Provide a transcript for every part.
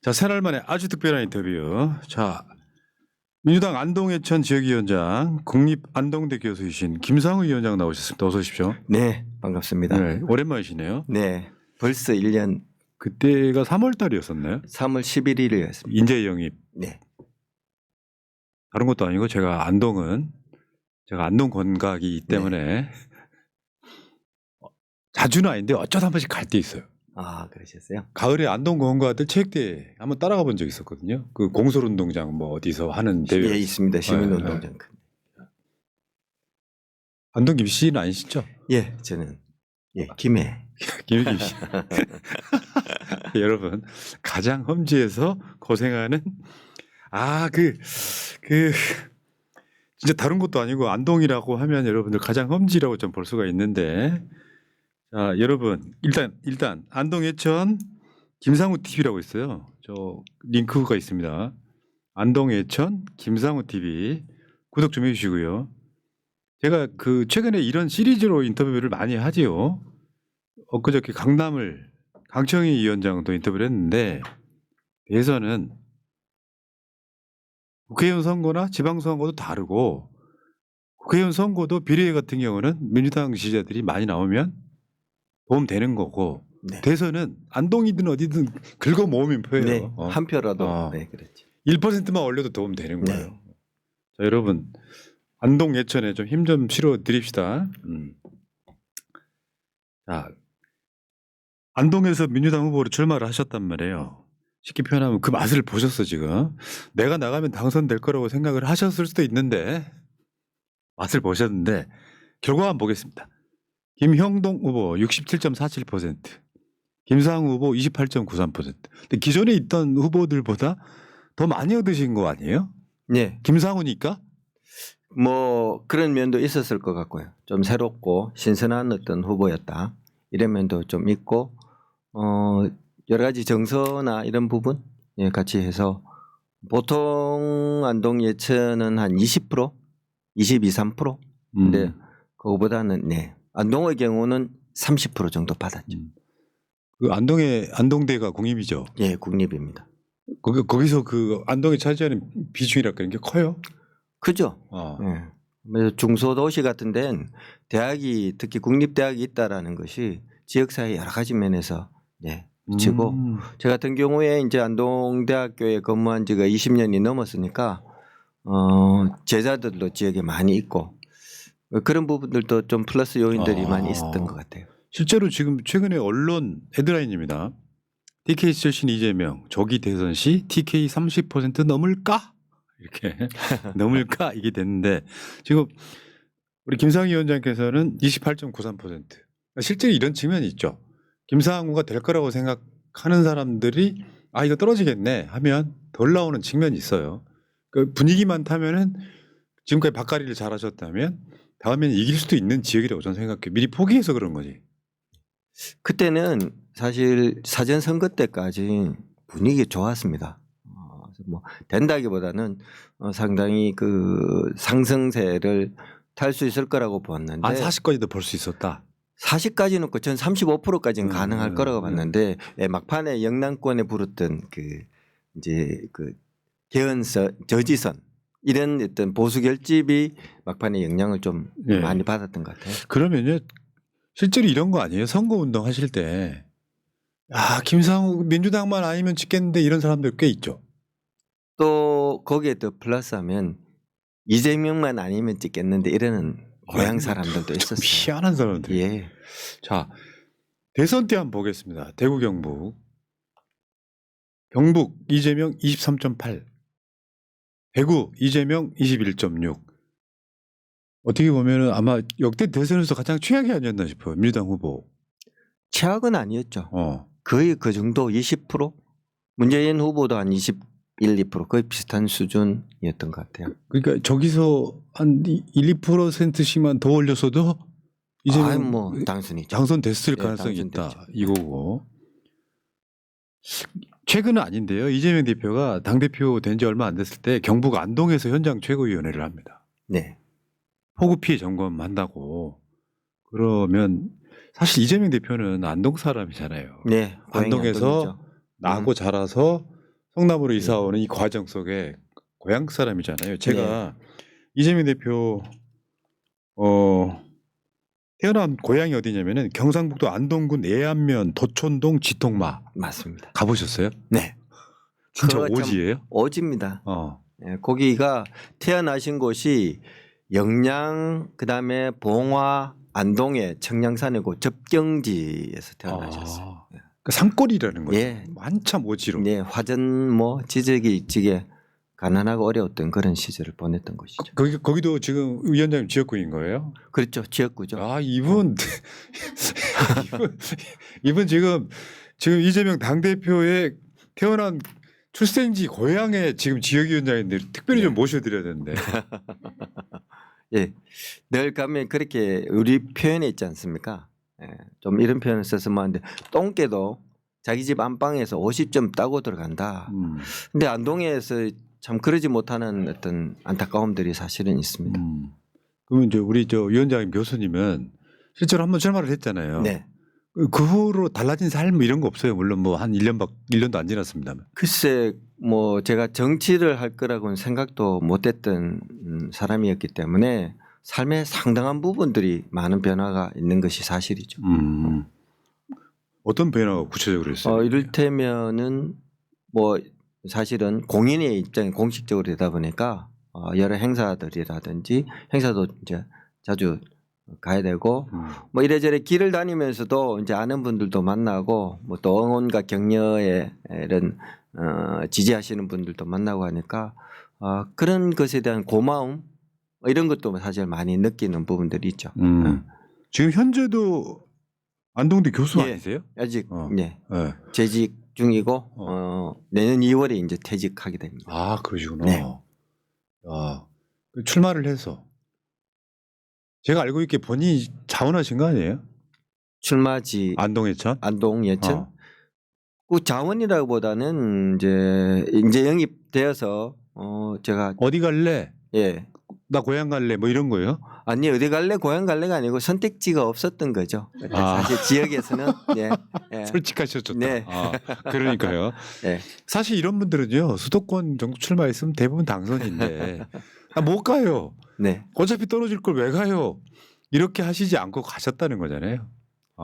자, 새날 만에 아주 특별한 인터뷰. 자, 민주당 안동예천 지역위원장, 국립안동대 교수이신 김상우 위원장 나오셨습니다. 어서 오십시오. 네, 반갑습니다. 네, 오랜만이시네요. 네, 벌써 1년 그때가 3월 달이었었나요? 3월 11일이었습니다. 인재 영입. 네. 다른 것도 아니고 제가 안동 건각이기 때문에 자주는 아닌데 어쩌다 한 번씩 갈 때 있어요. 아, 그러셨어요? 가을에 안동 건각들 체육대회 한번 따라가 본 적 있었거든요. 그 공설운동장 뭐 어디서 하는 대회. 예, 있습니다. 시민운동장. 안동 김 씨는 아니시죠? 예, 저는 김해. 김혜김 씨. 여러분, 가장 험지에서 고생하는 진짜 다른 것도 아니고 안동이라고 하면 여러분들 가장 험지라고 좀 볼 수가 있는데, 자, 여러분 일단 안동 예천 김상우 TV라고 있어요. 저 링크가 있습니다. 안동 예천 김상우 TV 구독 좀 해주시고요. 제가 그 최근에 이런 시리즈로 인터뷰를 많이 하지요. 엊그저께 강청희 위원장도 인터뷰를 했는데, 대선은 국회의원 선거나 지방선거도 다르고, 국회의원 선거도 비례 같은 경우는 민주당 지지자들이 많이 나오면 도움 되는 거고, 네. 대선은 안동이든 어디든 긁어 모으면 표예요. 네, 한 표라도. 네, 그렇죠. 1%만 올려도 도움 되는 거예요. 네. 자, 여러분, 안동 예천에 좀 힘 좀 실어 드립시다. 자, 안동에서 민주당 후보로 출마를 하셨단 말이에요. 쉽게 표현하면 그 맛을 보셨어. 지금 내가 나가면 당선될 거라고 생각을 하셨을 수도 있는데, 맛을 보셨는데 결과 한번 보겠습니다. 김형동 후보 67.47%, 김상우 후보 28.93%. 근데 기존에 있던 후보들보다 더 많이 얻으신 거 아니에요? 네, 김상우니까? 뭐 그런 면도 있었을 것 같고요. 좀 새롭고 신선한 어떤 후보였다. 이런 면도 좀 있고, 여러 가지 정서나 이런 부분 같이 해서 보통 안동 예천은 한 20%, 22, 3%. 근데 그거보다는 안동의 경우는 30% 정도 받았죠. 그 안동대가 공립이죠. 예, 국립입니다. 거기서 그 안동이 차지하는 비중이랄까 그런 게 커요? 크죠. 어. 예. 그래서 중소도시 같은 데는 대학이, 특히 국립대학이 있다라는 것이 지역사회 여러 가지 면에서 미치고, 저 같은 경우에 이제 안동대학교에 근무한 지가 20년이 넘었으니까 제자들도 지역에 많이 있고, 그런 부분들도 좀 플러스 요인들이 많이 있었던 것 같아요. 실제로 지금 최근에 언론 헤드라인입니다. TK 출신 이재명 조기 대선 시 TK 30% 넘을까? 이렇게 넘을까? 이게 됐는데, 지금 우리 김상희 위원장께서는 28.93%. 실제로 이런 측면이 있죠. 김상우가 될 거라고 생각하는 사람들이 이거 떨어지겠네 하면 덜 나오는 측면이 있어요. 그 분위기만 타면은 지금까지 박가리를 잘하셨다면 다음에는 이길 수도 있는 지역이라고 저는 생각해요. 미리 포기해서 그런 거지. 그때는 사실 사전 선거 때까지 분위기 좋았습니다. 뭐 된다기보다는 상당히 그 상승세를 탈 수 있을 거라고 봤는데, 40까지도 볼 수 있었다. 40까지는 그 전 35%까지는 가능할 거라고 봤는데, 막판에 영남권에 불었던 그 저지선 이런 어떤 보수 결집이 막판에 영향을 좀 많이 받았던 것 같아요. 그러면요, 실제로 이런 거 아니에요? 선거운동 하실 때 김상우 민주당만 아니면 찍겠는데 이런 사람들 꽤 있죠. 또 거기에 또 플러스하면 이재명만 아니면 찍겠는데 이러는 고향 사람들도 있었어요. 희한한 사람들. 예. 자, 대선 때 한번 보겠습니다. 대구 경북 이재명 23.8, 대구 이재명 21.6. 어떻게 보면은 아마 역대 대선에서 가장 최악이 아니었나 싶어요. 민주당 후보. 최악은 아니었죠. 거의 그 정도 20%? 문재인 후보도 한 21, 2% 거의 비슷한 수준이었던 것 같아요. 그러니까 저기서 한 1, 2%씩만 더 올렸어도 이재명 뭐 당선이죠. 당선됐을 가능성이 있다 이거고. 최근은 아닌데요. 이재명 대표가 당대표 된 지 얼마 안 됐을 때 경북 안동에서 현장 최고위원회를 합니다. 네. 폭우 피해 점검한다고. 그러면 사실 이재명 대표는 안동 사람이잖아요. 네. 안동에서 나고 자라서 성남으로 이사 오는 이 과정 속에 고향 사람이잖아요. 제가 이재명 대표 태어난 고향이 어디냐면은 경상북도 안동군 애안면 도촌동 지통마 맞습니다. 가보셨어요? 네. 진짜 그거 참 오지예요? 오지입니다. 어. 예, 거기가 태어나신 곳이 영양 그다음에 봉화 안동의 청량산이고 접경지에서 태어나셨어요. 아, 그 산골이라는 거죠. 예. 한참 오지로. 네, 화전 뭐 지적이 지게 가난하고 어려웠던 그런 시절을 보냈던 곳이죠. 거기도 지금 위원장님 지역구인 거예요? 그렇죠, 지역구죠. 아 이분 이분 지금 이재명 당 대표의 태어난 출생지 고향의 지금 지역위원장인데 특별히 좀 모셔드려야 되는데. 예, 늘 가면 그렇게 우리 표현에 있지 않습니까? 예, 좀 이런 표현을 써서 뭐하는데 똥개도 자기 집 안방에서 50점 따고 들어간다. 근데 안동에서 참 그러지 못하는 어떤 안타까움들이 사실은 있습니다. 그러면 이제 우리 위원장님 교수님은 실제로 한번 출마를 했잖아요. 네. 그 후로 달라진 삶 이런 거 없어요. 물론 뭐 한 1년도 안 지났습니다만. 글쎄 뭐 제가 정치를 할 거라고는 생각도 못했던 사람이었기 때문에 삶의 상당한 부분들이 많은 변화가 있는 것이 사실이죠. 어떤 변화가 구체적으로 있어요? 이를테면은 뭐 사실은 공인의 입장이 공식적으로 되다 보니까 여러 행사들이라든지 행사도 이제 자주 가야 되고 뭐 이래저래 길을 다니면서도 이제 아는 분들도 만나고 뭐 또 응원과 격려에 이런 지지하시는 분들도 만나고 하니까 그런 것에 대한 고마움 이런 것도 사실 많이 느끼는 부분들이 있죠. 지금 현재도 안동대 교수 예. 아니세요? 아직 네. 재직 중이고 내년 2월에 이제 퇴직하게 됩니다. 아 그러시구나. 네. 출마를 해서 제가 알고 있기에 본인이 자원하신 거 아니에요? 출마지 안동예천? 안동 예천. 그 자원이라기보다는 이제 영입되어서 제가 어디 갈래? 예. 나 고향 갈래? 뭐 이런 거예요? 아니 어디 갈래 고향 갈래가 아니고 선택지가 없었던 거죠. 사실 지역에서는 예. 솔직하셨죠. 네. 그러니까요. 예. 사실 이런 분들은요 수도권 정도 출마했으면 대부분 당선인데 못 가요. 네. 어차피 떨어질 걸 왜 가요? 이렇게 하시지 않고 가셨다는 거잖아요.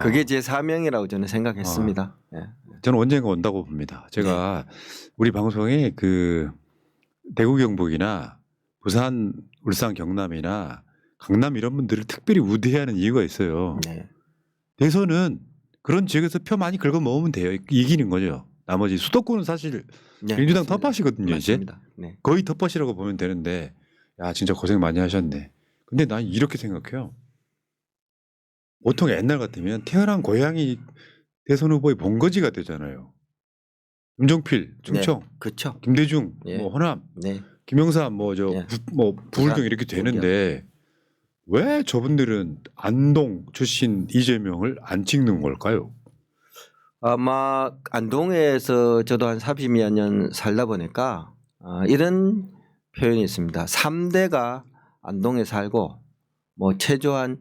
그게 제 사명이라고 저는 생각했습니다. 예. 저는 언젠가 온다고 봅니다. 제가 우리 방송에 그 대구 경북이나 부산, 울산, 경남이나 강남 이런 분들을 특별히 우대하는 이유가 있어요. 네. 대선은 그런 지역에서 표 많이 긁어 모으면 돼요. 이기는 거죠. 나머지 수도권은 사실 네, 민주당 맞습니다. 텃밭이거든요. 맞습니다. 이제 네. 거의 텃밭이라고 보면 되는데 야 진짜 고생 많이 하셨네. 근데 난 이렇게 생각해요. 보통 옛날 같으면 태어난 고향이 대선 후보의 본거지가 되잖아요. 김종필, 충청, 그렇죠. 김대중, 예. 뭐 호남, 네. 김영삼, 예. 부울경 이렇게 되는데 왜 저분들은 안동 출신 이재명을 안 찍는 걸까요? 아마 안동에서 저도 한 30여 년 살다 보니까 이런 표현이 있습니다. 3대가 안동에 살고 뭐 최소한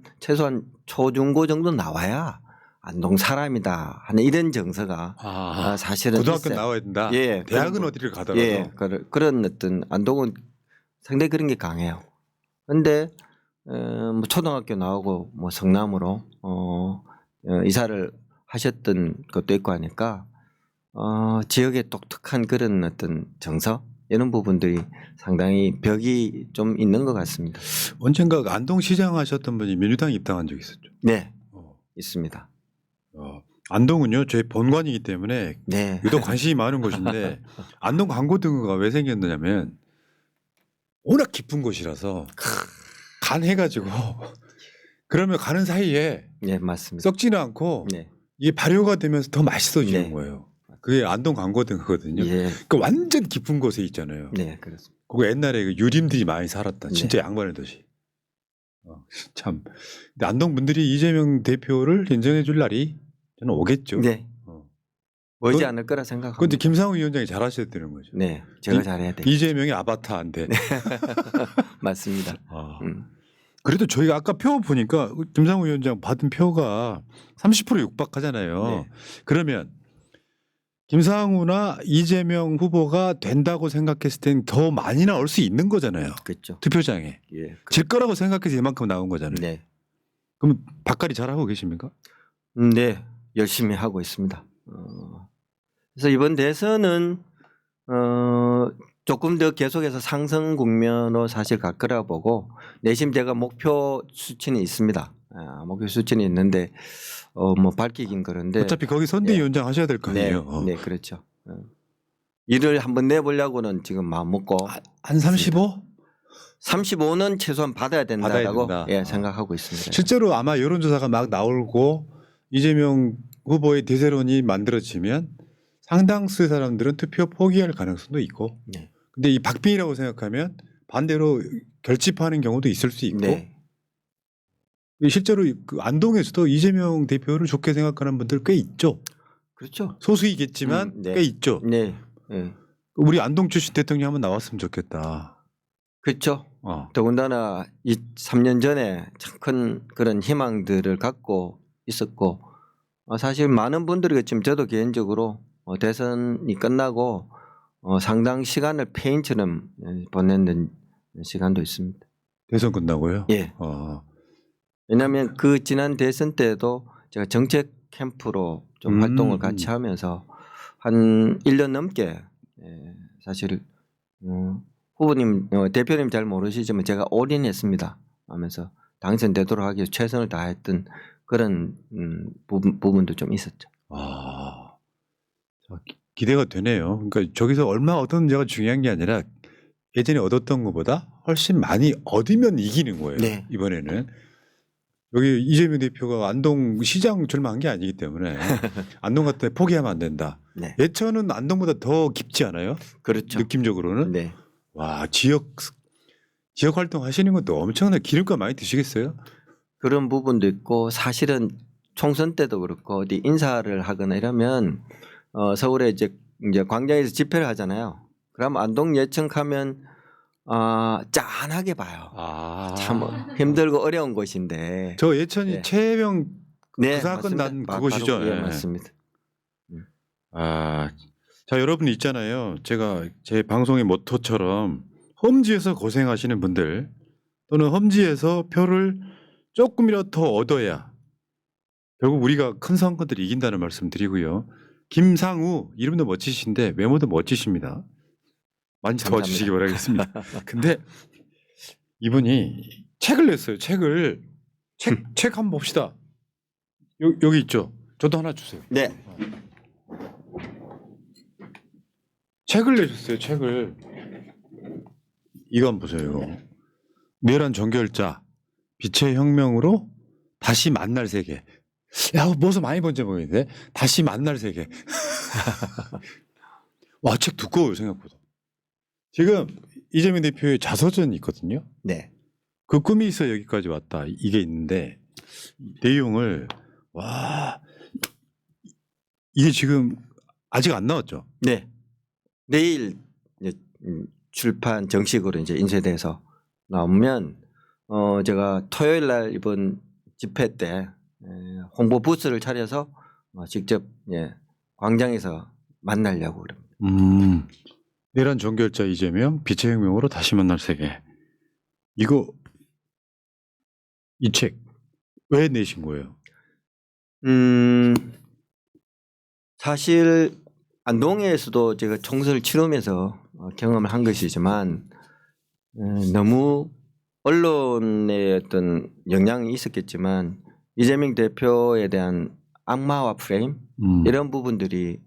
초중고 정도 나와야 안동 사람이다 하는 이런 정서가 사실은 고등학교 있어요. 나와야 된다. 예, 대학은 어디를 가더라도. 예, 그런 어떤 안동은 상당히 그런 게 강해요. 그런데 뭐 초등학교 나오고 뭐 성남으로 이사를 하셨던 것도 있고 하니까 지역의 독특한 그런 어떤 정서 이런 부분들이 상당히 벽이 좀 있는 것 같습니다. 언젠가 안동시장 하셨던 분이 민주당 입당한 적이 있었죠. 네, 있습니다. 안동은요 제 본관이기 때문에 네. 유독 관심이 많은 곳인데 안동 광고등어가 왜 생겼느냐면 워낙 깊은 곳이라서 간해가지고 그러면 가는 사이에 네, 맞습니다. 썩지는 않고 네. 이게 발효가 되면서 더 맛있어지는 네. 거예요. 그게 안동 광고등어거든요. 예. 그 완전 깊은 곳에 있잖아요. 네, 그렇습니다. 그거 옛날에 그 유림들이 많이 살았다. 진짜 네. 양반의 도시. 참. 근데 안동 분들이 이재명 대표를 인정해 줄 날이 저는 오겠죠. 네. 오지 그건- 않을 거라 생각합니다. 그런데 김상우 위원장이 잘하셔야 되는 거죠. 네, 제가 잘해야 돼요. 이재명의 아바타인데. 맞습니다. 아. 음. 그래도 저희가 아까 표 보니까 김상우 위원장 받은 표가 30% 육박하잖아요. 네. 그러면 김상우나 이재명 후보가 된다고 생각했을 땐 더 많이 나올 수 있는 거잖아요. 그렇죠. 투표장에. 예. 질 거라고 생각해서 이만큼 나온 거잖아요. 네. 그럼 박갈이 잘하고 계십니까? 네, 열심히 하고 있습니다. 그래서 이번 대선은 조금 더 계속해서 상승 국면으로 사실 갈 거라 보고 내심 제가 목표 수치는 있습니다. 목표 수치는 있는데 뭐 밝히긴 그런데 어차피 거기 선대위원장 하셔야 될 거 네, 아니에요. 네, 그렇죠. 일을 한번 내보려고는 지금 마음 먹고 한 35? 35는 최소한 받아야 된다라고 받아야 된다. 예, 생각하고 있습니다. 실제로 아마 여론조사가 막 나오고 이재명 후보의 대세론이 만들어지면 상당수의 사람들은 투표 포기할 가능성도 있고 네. 근데 이 박빙이라고 생각하면 반대로 결집하는 경우도 있을 수 있고 네. 실제로 그 안동에서도 이재명 대표를 좋게 생각하는 분들 꽤 있죠. 그렇죠. 소수이겠지만 네. 꽤 있죠. 네. 네. 우리 안동 출신 대통령 한번 나왔으면 좋겠다. 그렇죠. 어. 더군다나 3년 전에 참 큰 그런 희망들을 갖고 있었고 사실 많은 분들이 지금 저도 개인적으로 대선이 끝나고 상당 시간을 페인처럼 보내는 시간도 있습니다. 대선 끝나고요. 예. 왜냐하면 그 지난 대선 때도 제가 정책 캠프로 좀 활동을 같이 하면서 한 1년 넘게 사실 후보님 대표님 잘 모르시지만 제가 올인했습니다 하면서 당선되도록 하기 위해서 최선을 다했던 그런 부분도 좀 있었죠. 기대가 되네요. 그러니까 저기서 얼마 얻었는지가 중요한 게 아니라 예전에 얻었던 것보다 훨씬 많이 얻으면 이기는 거예요. 네. 이번에는 여기 이재명 대표가 안동 시장 출마한 게 아니기 때문에 안동 같은 데 포기하면 안 된다. 네. 예천은 안동보다 더 깊지 않아요? 그렇죠. 느낌적으로는. 네. 와 지역 활동 하시는 것도 엄청나게 기름값 많이 드시겠어요? 그런 부분도 있고 사실은 총선 때도 그렇고 어디 인사를 하거나 이러면 서울에 이제 광장에서 집회를 하잖아요. 그럼 안동 예천 가면 짠하게 봐요. 참 힘들고 어려운 곳인데. 저 예천이 네. 최혜병 네, 그 사건 난 맞습니다. 그곳이죠. 바로, 예, 예. 맞습니다. 자 여러분 있잖아요. 제가 제 방송의 모토처럼 험지에서 고생하시는 분들 또는 험지에서 표를 조금이라도 더 얻어야 결국 우리가 큰 선거들이 이긴다는 말씀 드리고요. 김상우 이름도 멋지신데 외모도 멋지십니다. 많이 도와주시기 바라겠습니다. 근데 이분이 책을 냈어요. 책 한번 봅시다. 여기 있죠. 저도 하나 주세요. 네. 책을 내셨어요. 책을. 이거 한번 보세요. 이거. 뇌란 종결자 빛의 혁명으로 다시 만날 세계. 야, 뭐서 많이 본 제목인데 다시 만날 세계. 와, 책 두꺼워요 생각보다. 지금 이재명 대표의 자서전이 있거든요. 네. 그 꿈이 있어 여기까지 왔다. 이게 있는데 내용을 와 이게 지금 아직 안 나왔죠? 네. 내일 이제 출판 정식으로 이제 인쇄돼서 나오면 제가 토요일 날 이번 집회 때 홍보 부스를 차려서 직접 광장에서 만나려고 그럽니다. 내란 종결자 이재명 빛의 혁명으로 다시 만날 세계. 이거 이 책 왜 내신 거예요? 사실 안동에서도 제가 총선을 치르면서 경험을 한 것이지만 너무 언론의 어떤 영향이 있었겠지만 이재명 대표에 대한 악마화 프레임 이런 부분들이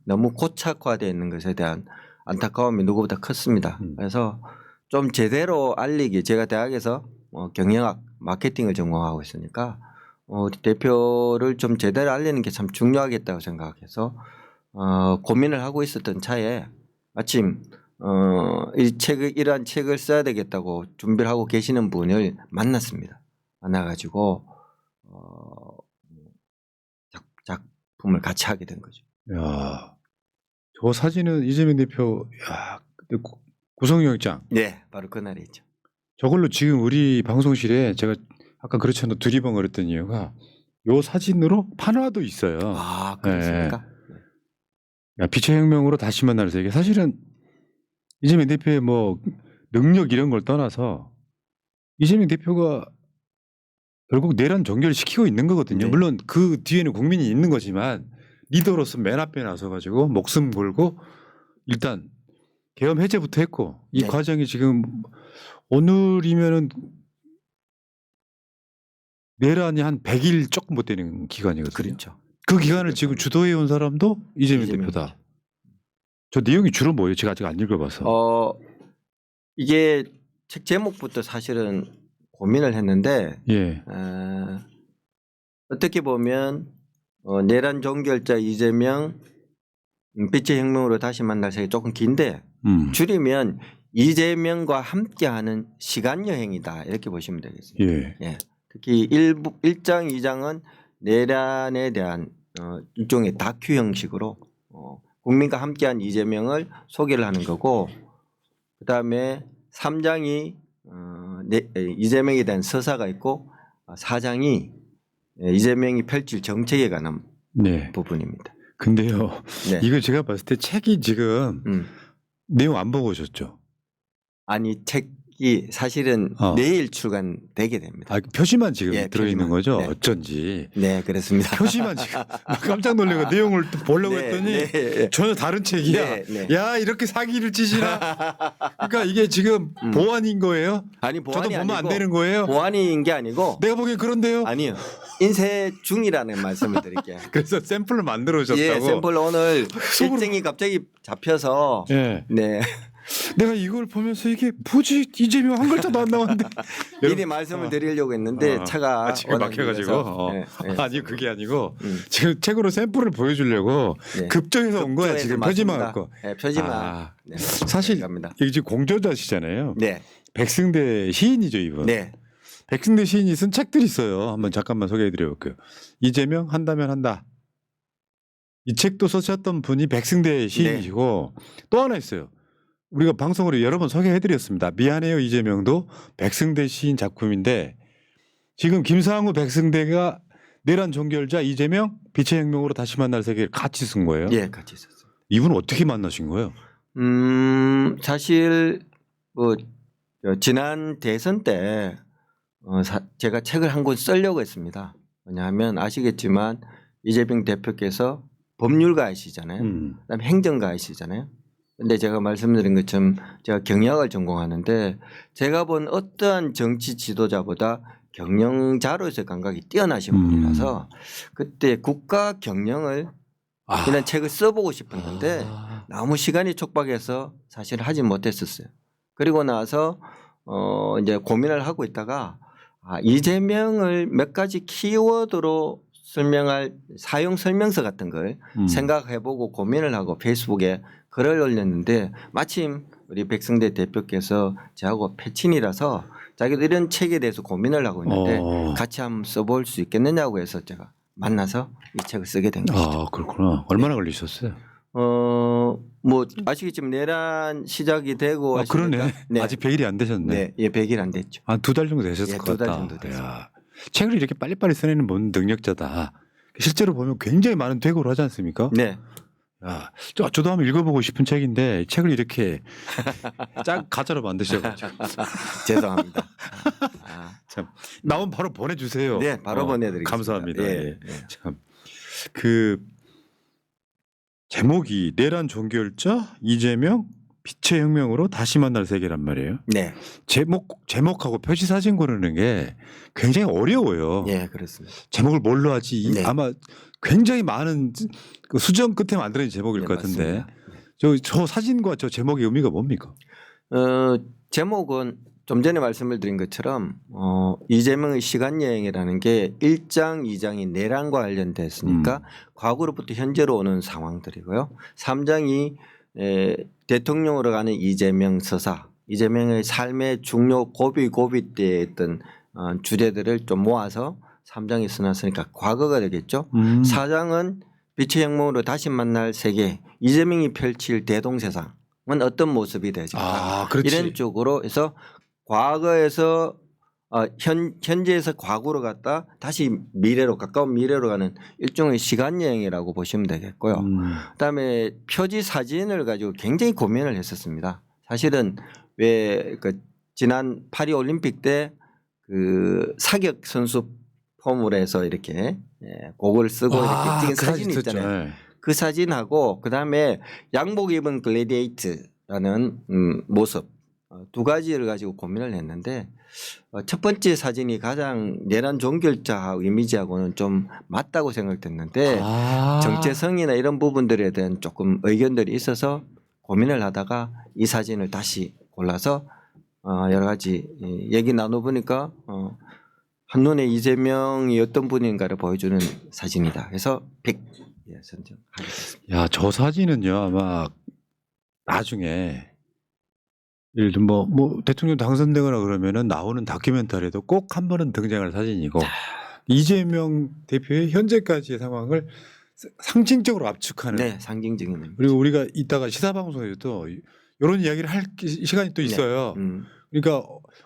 너무 고착화되어 있는 것에 대한 안타까움이 누구보다 컸습니다. 그래서 좀 제대로 알리기 제가 대학에서 경영학 마케팅을 전공하고 있으니까 우리 대표를 좀 제대로 알리는 게 참 중요하겠다고 생각해서 고민을 하고 있었던 차에 마침 이러한 책을 써야 되겠다고 준비를 하고 계시는 분을 만났습니다. 만나가지고 작품을 같이 하게 된 거죠. 야, 저 사진은 이재명 대표 근데 구성영장. 네, 바로 그날이죠. 저걸로 지금 우리 방송실에 제가 아까 그렇잖아요. 두리번거렸던 이유가 요 사진으로 판화도 있어요. 그렇습니까? 야, 빛의 혁명으로 다시 만날 세계. 사실은 이재명 대표의 뭐 능력 이런 걸 떠나서 이재명 대표가 결국 내란 종결을 시키고 있는 거거든요. 네. 물론 그 뒤에는 국민이 있는 거지만 리더로서 맨 앞에 나서가지고 목숨 걸고 일단 계엄 해제부터 했고 이 네. 과정이 지금 오늘이면은 내란이 한 100일 조금 못 되는 기간이거든요. 그렇죠. 그 기간을 지금 주도해 온 사람도 이재명 대표다. 저 내용이 주로 뭐예요? 제가 아직 안 읽어봐서. 이게 책 제목부터 사실은 고민을 했는데 예. 어떻게 보면 내란 종결자 이재명 빛의 혁명으로 다시 만날 세계 조금 긴데 줄이면 이재명과 함께하는 시간 여행이다 이렇게 보시면 되겠습니다. 예. 예. 특히 1장, 2장은 내란에 대한 일종의 다큐 형식으로 국민과 함께한 이재명을 소개를 하는 거고 그다음에 3장이 이재명에 대한 서사가 있고 4장이 이재명이 펼칠 정책에 관한 네. 부분입니다. 근데요. 네. 이거 제가 봤을 때 책이 지금 내용 안 보고 오셨죠? 아니 책이 사실은 내일 출간되게 됩니다. 아, 표지만 지금 예, 들어있는 표지만. 거죠? 네. 어쩐지. 네, 그렇습니다. 표지만 지금 깜짝 놀래고 내용을 또 보려고 네, 했더니 네. 전혀 다른 책이야. 네, 네. 야, 이렇게 사기를 치시나? 그러니까 이게 지금 보안인 거예요? 아니 저도 보안이 보면 안 아니고 되는 거예요? 보안인 게 아니고 내가 보기엔 그런데요? 아니요. 인쇄 중이라는 말씀을 드릴게요. 그래서 샘플을 만들어 오셨다고? 예, 샘플 오늘 속으로- 일정이 갑자기 잡혀서 예. 네. 내가 이걸 보면서 이게 뭐지? 이재명 한 글자도 안 나왔는데. 미리 말씀을 드리려고 했는데 차가 지금 워낙 막혀가지고. 밀려서. 네, 네. 아니 그게 아니고 음. 지금 책으로 샘플을 보여주려고 네. 급정해서 온 거야 급조해서 지금 표지만 맞습니다. 갖고. 네, 표지만. 아, 네. 사실 갑니다. 이게 지금 공저자시잖아요. 네. 백승대 시인이죠 이분. 네. 백승대 시인이 쓴 책들이 있어요. 한번 잠깐만 소개해드려볼게요. 이재명 한다면 한다. 이 책도 쓰셨던 분이 백승대 시인이시고 또 하나 있어요. 우리가 방송으로 여러 번 소개해드렸습니다. 미안해요 이재명도 백승대 시인 작품인데 지금 김상우 백승대가 내란 종결자 이재명 빛의 혁명으로 다시 만날 세계를 같이 쓴 거예요. 예, 같이 있었어요. 이분 어떻게 만나신 거예요? 사실 뭐 지난 대선 때 제가 책을 한 권 쓰려고 했습니다. 왜냐하면 아시겠지만 이재명 대표께서 법률가이시잖아요. 그다음에 행정가이시잖아요. 근데 제가 말씀드린 것처럼 제가 경영학을 전공하는데 제가 본 어떠한 정치 지도자보다 경영자로서의 감각이 뛰어나신 분이라서 그때 국가 경영을 이런 책을 써보고 싶었는데 너무 시간이 촉박해서 사실 하지 못했었어요. 그리고 나서 이제 고민을 하고 있다가 이재명을 몇 가지 키워드로 설명할 사용 설명서 같은 걸 생각해보고 고민을 하고 페이스북에 글을 올렸는데 마침 우리 백승대 대표께서 저하고 패친이라서 자기도 이런 책에 대해서 고민을 하고 있는데 같이 한번 써볼 수 있겠느냐고 해서 제가 만나서 이 책을 쓰게 된 것이죠. 아 그렇구나. 얼마나 걸리셨어요? 뭐 아시겠지만 내란 시작이 되고 아, 그러네. 하시니까 네. 아직 100일이 안 되셨네. 네, 예, 100일 안 됐죠. 한 2달 정도 되셨을 예, 것 2달 같다. 정도 됐어요. 야, 책을 이렇게 빨리빨리 써내는 분 능력자다. 실제로 보면 굉장히 많은 퇴고를 하지 않습니까? 네. 야, 저도 한번 읽어보고 싶은 책인데 책을 이렇게 가짜로 만드셔가지고 죄송합니다. 참 나오면 바로 보내주세요. 네, 바로 보내드리겠습니다. 감사합니다. 예, 예. 예. 참 그 제목이 내란 종결자 이재명 빛의 혁명으로 다시 만날 세계란 말이에요. 네, 제목하고 표지 사진 고르는 게 굉장히 어려워요. 예, 그렇습니다. 제목을 뭘로 하지? 네. 아마 굉장히 많은 그 수정 끝에 만들어진 제목일 네, 것 같은데 맞습니다. 저 사진과 저 제목의 의미가 뭡니까? 제목은 좀 전에 말씀을 드린 것처럼 이재명의 시간여행이라는 게 1장, 2장이 내란과 관련됐으니까 과거로부터 현재로 오는 상황들이고요. 3장이 대통령으로 가는 이재명 서사, 이재명의 삶의 중요 고비 때의 어떤 주제들을 좀 모아서 3장에 써놨으니까 과거가 되겠죠. 4장은 빛의 혁명으로 다시 만날 세계, 이재명이 펼칠 대동세상은 어떤 모습이 되지? 아, 그렇지. 이런 쪽으로 해서 과거에서 현재에서 과거로 갔다 다시 미래로 가까운 미래로 가는 일종의 시간 여행이라고 보시면 되겠고요. 그다음에 표지 사진을 가지고 굉장히 고민을 했었습니다. 사실은 왜 지난 파리 올림픽 때 그 사격 선수 폼을 해서 이렇게 곡을 쓰고 이렇게 찍은 그 사진이 있었죠. 있잖아요. 네. 그 사진하고 그다음에 양복 입은 글래디에이트라는 모습 두 가지를 가지고 고민을 했는데 첫 번째 사진이 가장 내란 종결자 이미지하고는 좀 맞다고 생각됐는데 정체성이나 이런 부분들에 대한 조금 의견들이 있어서 고민을 하다가 이 사진을 다시 골라서 여러 가지 얘기 나눠보니까 한눈에 이재명이 어떤 분인가를 보여주는 사진이다. 그래서 100 선정하게 됐습니다. 야, 저 사진은요 아마 나중에 예를 들면 뭐 대통령 당선되거나 그러면은 나오는 다큐멘터리에도 꼭 한 번은 등장할 사진이고 이재명 대표의 현재까지의 상황을 상징적으로 압축하는. 네, 상징적인 의미. 그리고 우리가 이따가 시사 방송에서도 이런 이야기를 할 시간이 또 있어요. 그러니까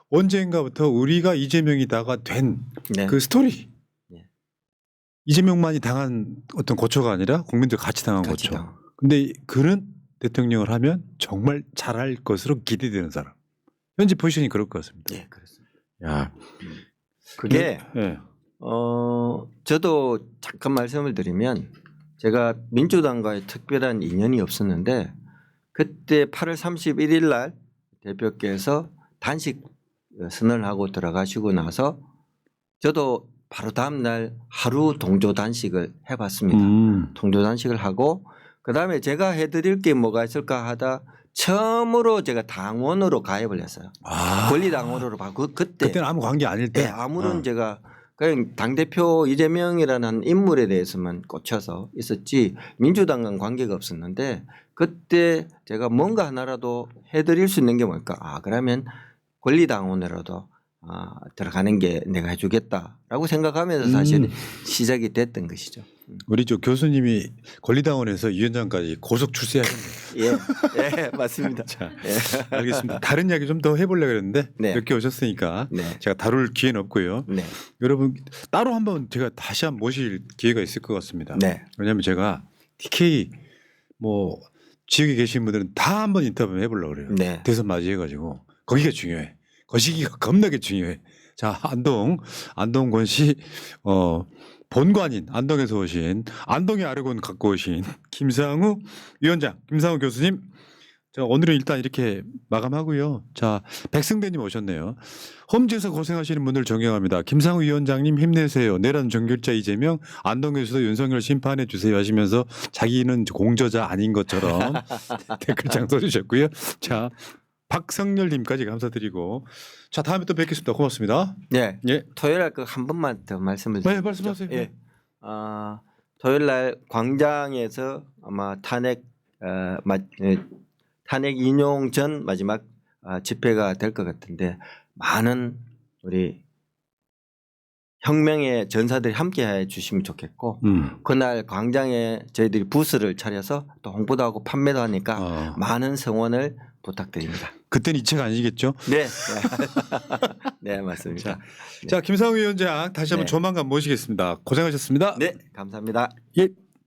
언젠가부터 우리가 이재명이다가 된 그 스토리. 네. 이재명만이 당한 어떤 고초가 아니라 국민들 같이 당한 고초. 근데 그런 대통령을 하면 정말 잘할 것으로 기대되는 사람. 현재 포지션이 그럴 것 같습니다. 네, 그렇습니다. 야, 그게 네. 저도 잠깐 말씀을 드리면 제가 민주당과의 특별한 인연이 없었는데 그때 8월 31일 날 대표께서 단식 선언을 하고 들어가시고 나서 저도 바로 다음 날 하루 동조 단식을 해봤습니다. 동조 단식을 하고 그다음에 제가 해드릴 게 뭐가 있을까 하다 처음으로 제가 당원으로 가입을 했어요. 권리당원으로 바고 그때는 아무 관계 아닐 때. 네, 아무런 제가 그냥 당대표 이재명이라는 인물에 대해서만 꽂혀서 있었지 민주당과는 관계가 없었는데 그때 제가 뭔가 하나라도 해드릴 수 있는 게 뭘까? 그러면 권리당원으로도 들어가는 게 내가 해주겠다라고 생각하면서 사실 시작이 됐던 것이죠. 우리 저 교수님이 권리당원에서 위원장까지 고속 출세하셨네요. 예, 맞습니다. 자, 예. 알겠습니다. 다른 이야기 좀 더 해보려고 했는데 네. 이렇게 오셨으니까 네. 제가 다룰 기회는 없고요. 네. 여러분 따로 한번 제가 다시 한번 모실 기회가 있을 것 같습니다. 네. 왜냐하면 제가 TK 뭐 지역에 계신 분들은 다 한번 인터뷰 해보려고 그래요. 네. 대선 맞이해가지고 거기가 중요해. 거시기가 겁나게 중요해. 자, 안동권 씨 본관인 안동에서 오신 안동의 아르곤 갖고 오신 김상우 위원장, 김상우 교수님. 자, 오늘은 일단 이렇게 마감하고요. 자, 백승대님 오셨네요. 홈즈에서 고생하시는 분들 존경합니다. 김상우 위원장님 힘내세요. 내란 종결자 이재명 안동에서도 윤석열 심판해 주세요 하시면서 자기는 공저자 아닌 것처럼 댓글장 써주셨고요. 자, 박성열님까지 감사드리고 자 다음에 또 뵙겠습니다. 고맙습니다. 네. 예. 토요일 날 한 번만 더 말씀을 네, 드리죠. 말씀하세요. 예. 토요일 날 광장에서 아마 탄핵 인용 전 마지막 집회가 될 것 같은데 많은 우리 혁명의 전사들이 함께해 주시면 좋겠고 그날 광장에 저희들이 부스를 차려서 또 홍보도 하고 판매도 하니까 많은 성원을 부탁드립니다. 그때는 이 책 아니겠죠? 네. 네, 맞습니다. 자, 김상우 위원장 다시 한번 네. 조만간 모시겠습니다. 고생하셨습니다. 네, 감사합니다. 예.